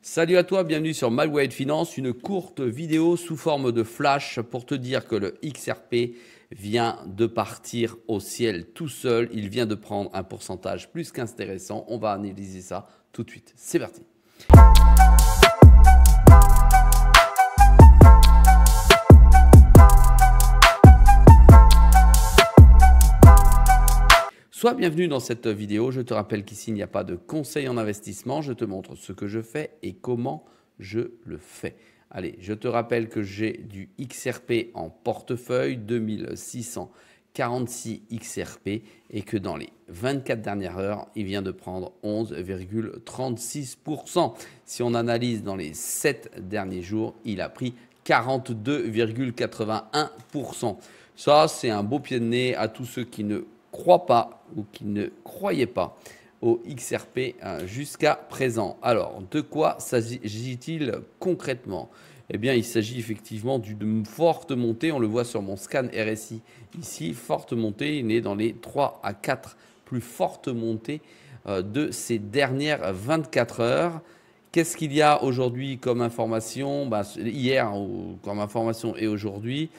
Salut à toi, bienvenue sur MyWay Finance, une courte vidéo sous forme de flash pour te dire que le XRP vient de partir au ciel tout seul. Il vient de prendre un pourcentage plus qu'intéressant. On va analyser ça tout de suite. C'est parti. Sois bienvenue dans cette vidéo. Je te rappelle qu'ici, il n'y a pas de conseil en investissement. Je te montre ce que je fais et comment je le fais. Allez, je te rappelle que j'ai du XRP en portefeuille, 2646 XRP, et que dans les 24 dernières heures, il vient de prendre 11,36%. Si on analyse dans les 7 derniers jours, il a pris 42,81%. Ça, c'est un beau pied de nez à tous ceux qui ne croient pas ou qui ne croyaient pas au XRP jusqu'à présent. Alors, de quoi s'agit-il concrètement? Eh bien, il s'agit effectivement d'une forte montée. On le voit sur mon scan RSI ici, forte montée. Il est dans les 3 à 4 plus fortes montées de ces dernières 24 heures. Qu'est-ce qu'il y a aujourd'hui comme information? Hier comme information et aujourd'hui.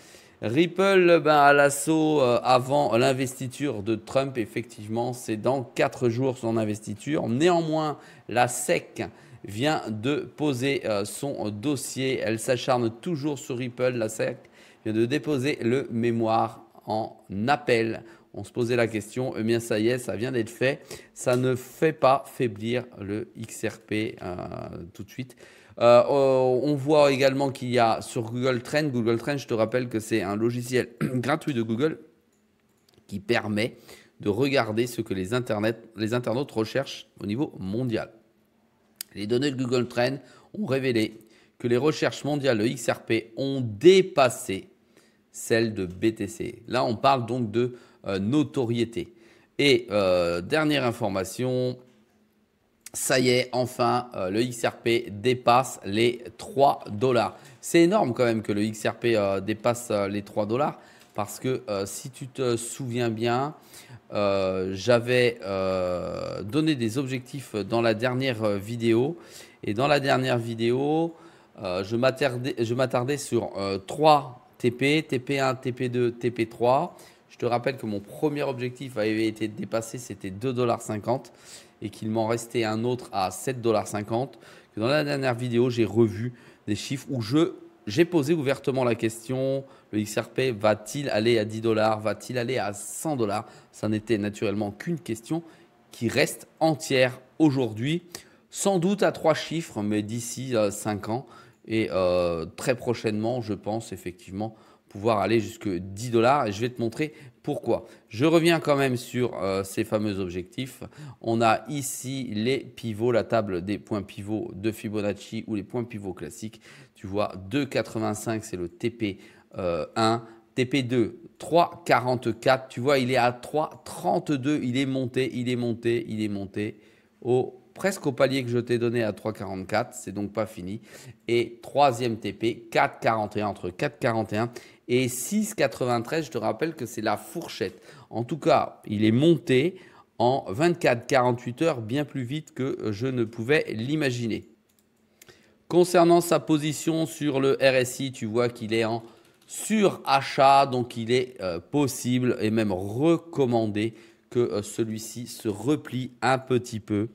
Ripple à l'assaut avant l'investiture de Trump, effectivement, c'est dans 4 jours son investiture. Néanmoins, la SEC vient de poser son dossier. Elle s'acharne toujours sur Ripple. La SEC vient de déposer le mémoire en appel. On se posait la question, eh bien ça y est, ça vient d'être fait. Ça ne fait pas faiblir le XRP tout de suite. On voit également qu'il y a sur Google Trends, je te rappelle que c'est un logiciel gratuit de Google qui permet de regarder ce que les internautes recherchent au niveau mondial. Les données de Google Trends ont révélé que les recherches mondiales de XRP ont dépassé celles de BTC. Là, on parle donc de notoriété. Et dernière information, ça y est, enfin, le XRP dépasse les 3 $. C'est énorme quand même que le XRP dépasse les 3 $ parce que si tu te souviens bien, j'avais donné des objectifs dans la dernière vidéo. Et dans la dernière vidéo, je m'attardais sur 3 TP, TP1, TP2, TP3. Je te rappelle que mon premier objectif avait été dépassé, c'était 2,50 $ et qu'il m'en restait un autre à 7,50 $. Dans la dernière vidéo, j'ai revu des chiffres où j'ai posé ouvertement la question, le XRP va-t-il aller à 10 $? Va-t-il aller à 100 $? Ça n'était naturellement qu'une question qui reste entière aujourd'hui, sans doute à 3 chiffres, mais d'ici 5 ans. Et très prochainement, je pense effectivement pouvoir aller jusqu'à 10 $. Et je vais te montrer pourquoi. Je reviens quand même sur ces fameux objectifs. On a ici les pivots, la table des points pivots de Fibonacci ou les points pivots classiques. Tu vois, 2,85 c'est le TP1, TP2 3,44. Tu vois, il est à 3,32. Il est monté presque au palier que je t'ai donné à 3,44. C'est donc pas fini. Et troisième TP, 4,41, entre 4,41 et 6,93. Je te rappelle que c'est la fourchette. En tout cas, il est monté en 24-48 heures bien plus vite que je ne pouvais l'imaginer. Concernant sa position sur le RSI, tu vois qu'il est en surachat. Donc, il est possible et même recommandé que celui-ci se replie un petit peu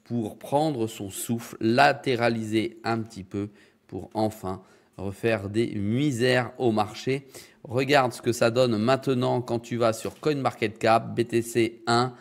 pour prendre son souffle, latéraliser un petit peu pour enfin refaire des misères au marché. Regarde ce que ça donne maintenant quand tu vas sur CoinMarketCap, BTC 1,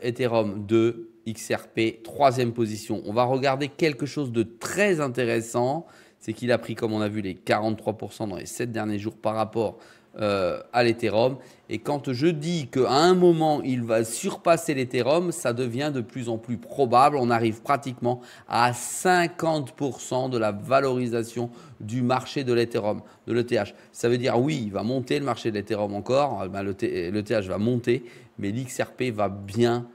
Ethereum 2, XRP 3e position. On va regarder quelque chose de très intéressant, c'est qu'il a pris, comme on a vu, les 43% dans les 7 derniers jours par rapport à l'Ethereum. Et quand je dis qu'à un moment, il va surpasser l'Ethereum, ça devient de plus en plus probable. On arrive pratiquement à 50% de la valorisation du marché de l'Ethereum, de l'ETH. Ça veut dire, oui, il va monter le marché de l'Ethereum encore, l'ETH va monter, mais l'XRP va bien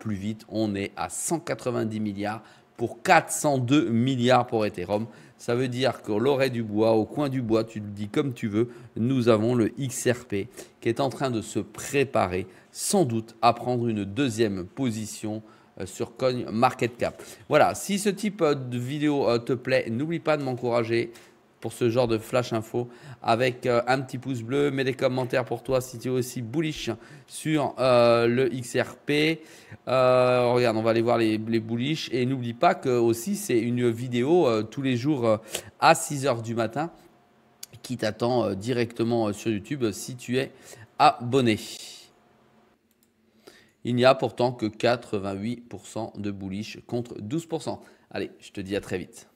plus vite. On est à 190 milliards pour 402 milliards pour Ethereum. Ça veut dire que l'oreille du bois, au coin du bois, tu le dis comme tu veux, nous avons le XRP qui est en train de se préparer sans doute à prendre une deuxième position sur CoinMarketCap. Voilà, si ce type de vidéo te plaît, n'oublie pas de m'encourager pour ce genre de flash info avec un petit pouce bleu, mets des commentaires pour toi si tu es aussi bullish sur le XRP. Regarde, on va aller voir les bullish et n'oublie pas que aussi c'est une vidéo tous les jours à 6 h du matin qui t'attend directement sur YouTube si tu es abonné. Il n'y a pourtant que 88% de bullish contre 12%. Allez, je te dis à très vite.